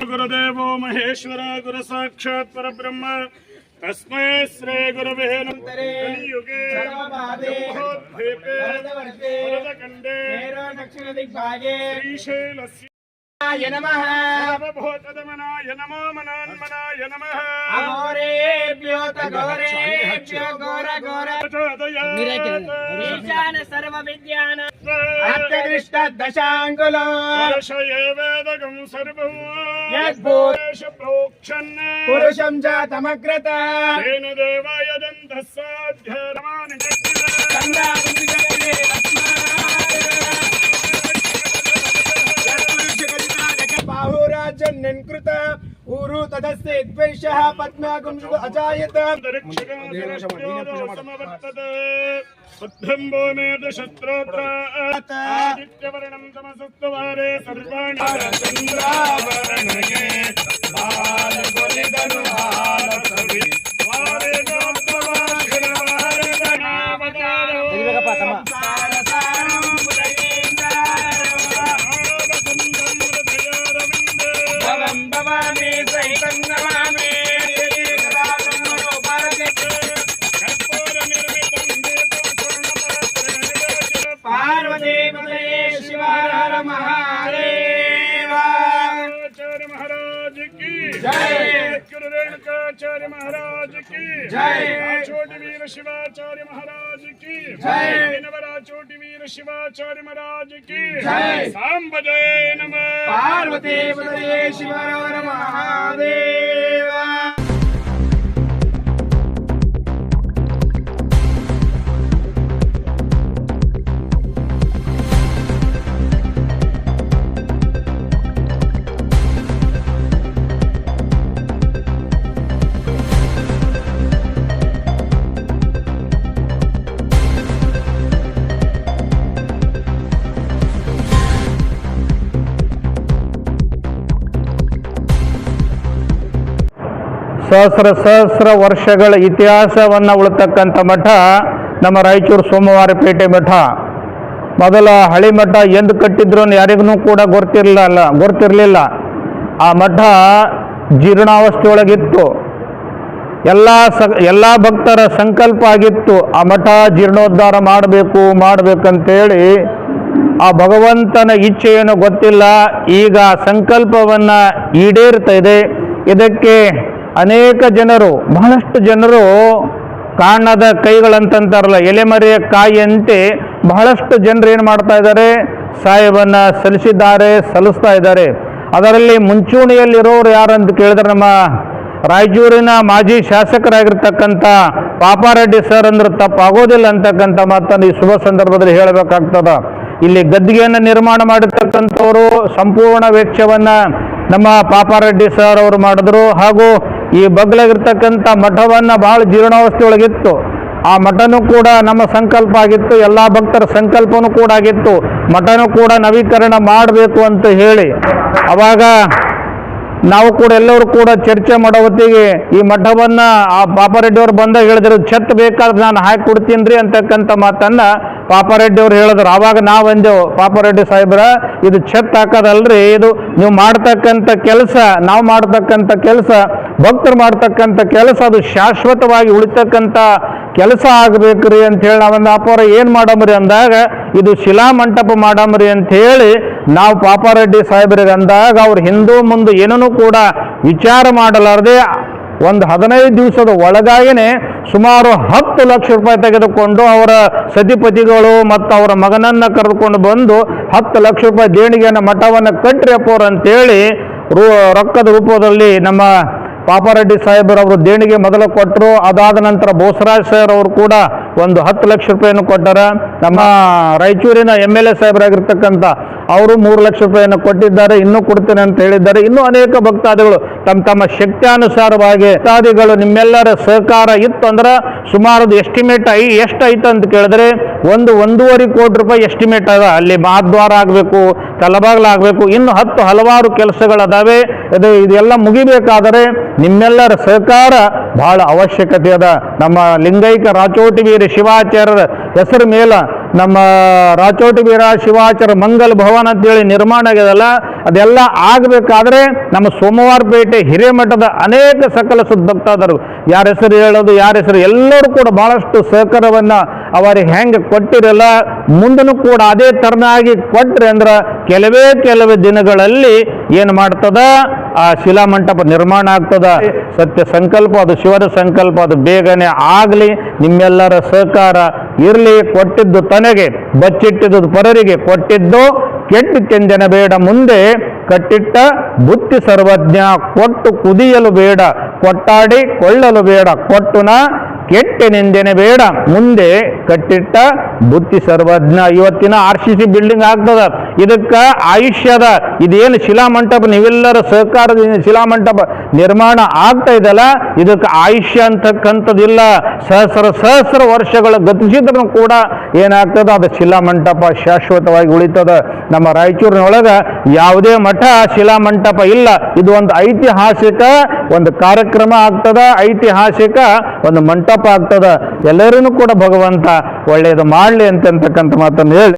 गुरुदेवो महेश्वर गुरु साक्षात् परब्रह्म तस्मै श्री गुरवे नमः। कलियुगे वरदखण्डे दक्षिणदिग्भागे श्रीशैलस्य नमः। सर्वभूतदमनाय नमो मनान्मनाय नमः। अघोरेभ्यो तघोरेभ्यो घोरघोर सर्वविद्यानां अत्यदृष्ट दशाङ्कुलो वर्षये वेदगं सर्वं यद्भूतेषु प्रोक्षन् पुरुषं च तमग्रत तेन देवाय दन्तः साध्यरमानि बाहुराजन्यन्कृत ऊरु तदस्य द्वैषः पद्मागुंसु अजायत बुद्धं भूमेद शत्रोत्र आदित्यवर्णं तमसत्वारे सर्वाणि चन्द्रावरणगे बालबलिदनु बालसवि वारे गोत्तवाशिरवारदनावतारो सारसारं बुधयेन्द्रारवसन्तं हृदयारविन्दे भवं भवामि सहितं नमामि पार्वती पतये शिव हर हर महादेव। आचार्य महाराज की जय। गुरु रेणुकाचार्य महाराज की जय। राचोटी वीर शिवाचार्य महाराज की जय। नवराचोटी वीर शिवाचार्य महाराज की जय। सांब जय नमः। पार्वती पतये शिव हर हर महादेव। ಸಹಸ್ರ ವರ್ಷಗಳ ಇತಿಹಾಸವನ್ನು ಉಳಿತಕ್ಕಂಥ ಮಠ ನಮ್ಮ ರಾಯಚೂರು ಸೋಮವಾರಪೇಟೆ ಮಠ. ಮೊದಲ ಹಳಿ ಮಠ ಎಂದು ಕಟ್ಟಿದ್ರು ಯಾರಿಗೂ ಕೂಡ ಗೊತ್ತಿರಲಿಲ್ಲ. ಆ ಮಠ ಜೀರ್ಣಾವಸ್ಥೆಯೊಳಗಿತ್ತು. ಎಲ್ಲ ಭಕ್ತರ ಸಂಕಲ್ಪ ಆಗಿತ್ತು ಆ ಮಠ ಜೀರ್ಣೋದ್ಧಾರ ಮಾಡಬೇಕಂತೇಳಿ. ಆ ಭಗವಂತನ ಇಚ್ಛೆಯನ್ನು ಗೊತ್ತಿಲ್ಲ. ಈಗ ಸಂಕಲ್ಪವನ್ನು ಈಡೇರ್ತಾ ಇದೆ. ಇದಕ್ಕೆ ಅನೇಕ ಜನರು, ಬಹಳಷ್ಟು ಜನರು ಕಾಣದ ಕೈಗಳಂತಾರಲ್ಲ, ಎಲೆಮರೆಯ ಕಾಯಿಯಂತೆ ಬಹಳಷ್ಟು ಜನರು ಏನು ಮಾಡ್ತಾ ಇದ್ದಾರೆ, ಸಹಾಯವನ್ನು ಸಲ್ಲಿಸ್ತಾ ಇದ್ದಾರೆ. ಅದರಲ್ಲಿ ಮುಂಚೂಣಿಯಲ್ಲಿರೋರು ಯಾರಂತ ಕೇಳಿದ್ರೆ ನಮ್ಮ ರಾಯಚೂರಿನ ಮಾಜಿ ಶಾಸಕರಾಗಿರ್ತಕ್ಕಂಥ ಪಾಪಾರೆಡ್ಡಿ ಸರ್ ಅಂದ್ರೆ ತಪ್ಪಾಗೋದಿಲ್ಲ ಅಂತಕ್ಕಂಥ ಮಾತನ್ನು ಈ ಶುಭ ಸಂದರ್ಭದಲ್ಲಿ ಹೇಳಬೇಕಾಗ್ತದ. ಇಲ್ಲಿ ಗದ್ದಿಗೆಯನ್ನು ನಿರ್ಮಾಣ ಮಾಡಿರ್ತಕ್ಕಂಥವರು ಸಂಪೂರ್ಣ ವೆಚ್ಚವನ್ನು ನಮ್ಮ ಪಾಪಾರೆಡ್ಡಿ ಸರ್ ಅವರು ಮಾಡಿದ್ರು. ಹಾಗೂ ಈ ಬಗ್ಲಾಗಿರ್ತಕ್ಕಂಥ ಮಠವನ್ನು ಭಾಳ ಜೀರ್ಣಾವಸ್ಥೆಯೊಳಗಿತ್ತು. ಆ ಮಠನೂ ಕೂಡ ನಮ್ಮ ಸಂಕಲ್ಪ ಆಗಿತ್ತು, ಎಲ್ಲ ಭಕ್ತರ ಸಂಕಲ್ಪನೂ ಕೂಡ ಆಗಿತ್ತು. ಮಠನೂ ಕೂಡ ನವೀಕರಣ ಮಾಡಬೇಕು ಅಂತ ಹೇಳಿ ಅವಾಗ ನಾವು ಕೂಡ ಎಲ್ಲರೂ ಕೂಡ ಚರ್ಚೆ ಮಾಡೋ ಹೊತ್ತಿಗೆ ಈ ಮಠವನ್ನು ಆ ಪಾಪಾರೆಡ್ಡಿಯವರು ಬಂದಾಗ ಹೇಳಿದ್ರು, ಛತ್ ಬೇಕಾದ್ರೆ ನಾನು ಹಾಕಿ ಕೊಡ್ತೀನಿ ರೀ ಅಂತಕ್ಕಂಥ ಮಾತನ್ನು ಪಾಪಾರೆಡ್ಡಿಯವರು ಹೇಳಿದ್ರು. ಆವಾಗ ನಾವಂದೆವು, ಪಾಪಾರೆಡ್ಡಿ ಸಾಹೇಬ್ರ ಇದು ಛತ್ ಹಾಕೋದಲ್ರಿ, ಇದು ನೀವು ಮಾಡ್ತಕ್ಕಂಥ ಕೆಲಸ, ನಾವು ಮಾಡ್ತಕ್ಕಂಥ ಕೆಲಸ, ಭಕ್ತರು ಮಾಡ್ತಕ್ಕಂಥ ಕೆಲಸ ಅದು ಶಾಶ್ವತವಾಗಿ ಉಳಿತಕ್ಕಂಥ ಕೆಲಸ ಆಗಬೇಕ್ರಿ ಅಂಥೇಳಿ ನಾವೊಂದು ಅಪ್ಪರ ಏನು ಮಾಡಮ್ರಿ ಅಂದಾಗ ಇದು ಶಿಲಾ ಮಂಟಪ ಮಾಡಮ್ರಿ ಅಂಥೇಳಿ ನಾವು ಪಾಪಾರೆಡ್ಡಿ ಸಾಹೇಬ್ರಿಗೆ ಅಂದಾಗ ಅವ್ರು ಹಿಂದೂ ಮುಂದೆ ಏನೂ ಕೂಡ ವಿಚಾರ ಮಾಡಲಾರದೆ ಒಂದು 15 ದಿವಸದ ಒಳಗಾಗಿನೇ ಸುಮಾರು 10 ಲಕ್ಷ ರೂಪಾಯಿ ತೆಗೆದುಕೊಂಡು ಅವರ ಸತಿಪತಿಗಳು ಮತ್ತು ಅವರ ಮಗನನ್ನು ಕರೆದುಕೊಂಡು ಬಂದು 10 ಲಕ್ಷ ರೂಪಾಯಿ ದೇಣಿಗೆಯನ್ನು ಮಠವನ್ನು ಕಟ್ರಿ ಅಪ್ಪವ್ರು ಅಂತೇಳಿ ರೊಕ್ಕದ ರೂಪದಲ್ಲಿ ನಮ್ಮ ಪಾಪಾರೆಡ್ಡಿ ಸಾಹೇಬರವರು ದೇಣಿಗೆ ಮೊದಲು ಕೊಟ್ಟರು. ಅದಾದ ನಂತರ ಬೋಸರಾಜ್ ಸರ್ ಅವರು ಕೂಡ ಒಂದು 10 ಲಕ್ಷ ರೂಪಾಯಿಯನ್ನು ಕೊಟ್ಟರು. ನಮ್ಮ ರಾಯಚೂರಿನ MLA ಸಾಹೇಬರಾಗಿರ್ತಕ್ಕಂಥ ಅವರು 3 ಲಕ್ಷ ರೂಪಾಯಿಯನ್ನು ಕೊಟ್ಟಿದ್ದಾರೆ, ಇನ್ನೂ ಕೊಡ್ತೇನೆ ಅಂತ ಹೇಳಿದ್ದಾರೆ. ಇನ್ನೂ ಅನೇಕ ಭಕ್ತಾದಿಗಳು ತಮ್ಮ ಶಕ್ತಿಯಾನುಸಾರವಾಗಿ ಭಕ್ತಾದಿಗಳು ನಿಮ್ಮೆಲ್ಲರ ಸಹಕಾರ ಇತ್ತು ಅಂದ್ರೆ ಸುಮಾರು ಎಸ್ಟಿಮೇಟ್ ಎಷ್ಟಾಯ್ತು ಅಂತ ಕೇಳಿದ್ರೆ 1.5 ಕೋಟಿ ರೂಪಾಯಿ ಎಸ್ಟಿಮೇಟ್ ಅದ. ಅಲ್ಲಿ ಮಹಾದ್ವಾರ ಆಗಬೇಕು, ತಲಬಾಗ್ಲಾಗಬೇಕು, ಇನ್ನು ಹಲವಾರು ಕೆಲಸಗಳದಾವೆ. ಇದೆಲ್ಲ ಮುಗಿಬೇಕಾದರೆ ನಿಮ್ಮೆಲ್ಲರ ಸಹಕಾರ ಬಹಳ ಅವಶ್ಯಕತೆ ಅದ. ನಮ್ಮ ಲಿಂಗೈಕ ರಾಚೋಟಿ ವೀರ ಶಿವಾಚಾರ್ಯರ ಹೆಸರು ಮೇಲೆ ನಮ್ಮ ರಾಚೋಟಿ ವೀರ ಶಿವಾಚಾರ್ಯ ಮಂಗಲ್ ಭವನ ಅಂತೇಳಿ ನಿರ್ಮಾಣ ಆಗ್ಯದಲ್ಲ, ಅದೆಲ್ಲ ಆಗಬೇಕಾದ್ರೆ ನಮ್ಮ ಸೋಮವಾರಪೇಟೆ ಹಿರೇಮಠದ ಅನೇಕ ಸಕಲ ಭಕ್ತಾದರು, ಯಾರ ಹೆಸರು ಹೇಳೋದು ಯಾರ ಹೆಸರು, ಎಲ್ಲರೂ ಕೂಡ ಬಹಳಷ್ಟು ಸಹಕಾರವನ್ನು ಅವರಿಗೆ ಹೆಂಗೆ ಕೊಟ್ಟಿರಲ್ಲ, ಮುಂದೂ ಕೂಡ ಅದೇ ಥರನಾಗಿ ಕೊಟ್ಟರೆ ಅಂದ್ರೆ ಕೆಲವೇ ದಿನಗಳಲ್ಲಿ ಏನು ಮಾಡ್ತದ, ಆ ಶಿಲಾಮಂಟಪ ನಿರ್ಮಾಣ ಆಗ್ತದ. ಸತ್ಯ ಸಂಕಲ್ಪ, ಅದು ಶಿವನ ಸಂಕಲ್ಪ, ಅದು ಬೇಗನೆ ಆಗಲಿ, ನಿಮ್ಮೆಲ್ಲರ ಸಹಕಾರ ಇರಲಿ. ಕೊಟ್ಟಿದ್ದು ತನಗೆ, ಬಚ್ಚಿಟ್ಟಿದ್ದು ಪರರಿಗೆ, ಕೊಟ್ಟಿದ್ದು ಕೆಟ್ಟಿತೆಂದೆನ ಬೇಡ, ಮುಂದೆ ಕಟ್ಟಿಟ್ಟ ಬುತ್ತಿ ಸರ್ವಜ್ಞ, ಕೊಟ್ಟು ಕುದಿಯಲು ಬೇಡ, ಕೊಟ್ಟಾಡಿ ಕೊಳ್ಳಲು ಬೇಡ, ಕೊಟ್ಟುನ ಕೆಟ್ಟೆನೆಂದೆನೆ ಬೇಡ, ಮುಂದೆ ಕಟ್ಟಿಟ್ಟ ಬುತ್ತಿ ಸರ್ವಜ್ಞ. ಇವತ್ತಿನ RCC ಬಿಲ್ಡಿಂಗ್ ಆಗ್ತದ, ಇದಕ್ಕೆ ಆಯುಷ್ಯದ, ಇದೇನು ಶಿಲಾಮಂಟಪ ನೀವೆಲ್ಲರ ಸಹಕಾರದಿಂದ ಶಿಲಾಮಂಟಪ ನಿರ್ಮಾಣ ಆಗ್ತಾ ಇದೆಯಲ್ಲ, ಇದಕ್ಕೆ ಆಯುಷ್ಯ ಅಂತಕ್ಕಂಥದ್ದಿಲ್ಲ. ಸಹಸ್ರ ವರ್ಷಗಳ ಗತಿಸಿದ್ರೂ ಕೂಡ ಏನಾಗ್ತದ, ಅದು ಶಿಲಾಮಂಟಪ ಶಾಶ್ವತವಾಗಿ ಉಳಿತದ. ನಮ್ಮ ರಾಯಚೂರಿನೊಳಗೆ ಯಾವುದೇ ಮಠ ಶಿಲಾಮಂಟಪ ಇಲ್ಲ. ಇದು ಒಂದು ಐತಿಹಾಸಿಕ ಒಂದು ಕಾರ್ಯಕ್ರಮ ಆಗ್ತದ, ಐತಿಹಾಸಿಕ ಒಂದು ಮಂಟಪ ಆಗ್ತದ. ಎಲ್ಲರೂ ಕೂಡ ಭಗವಂತ ಒಳ್ಳೆಯದು ಮಾಡಲಿ ಅಂತಕ್ಕಂಥ ಮಾತನ್ನು ಹೇಳಿ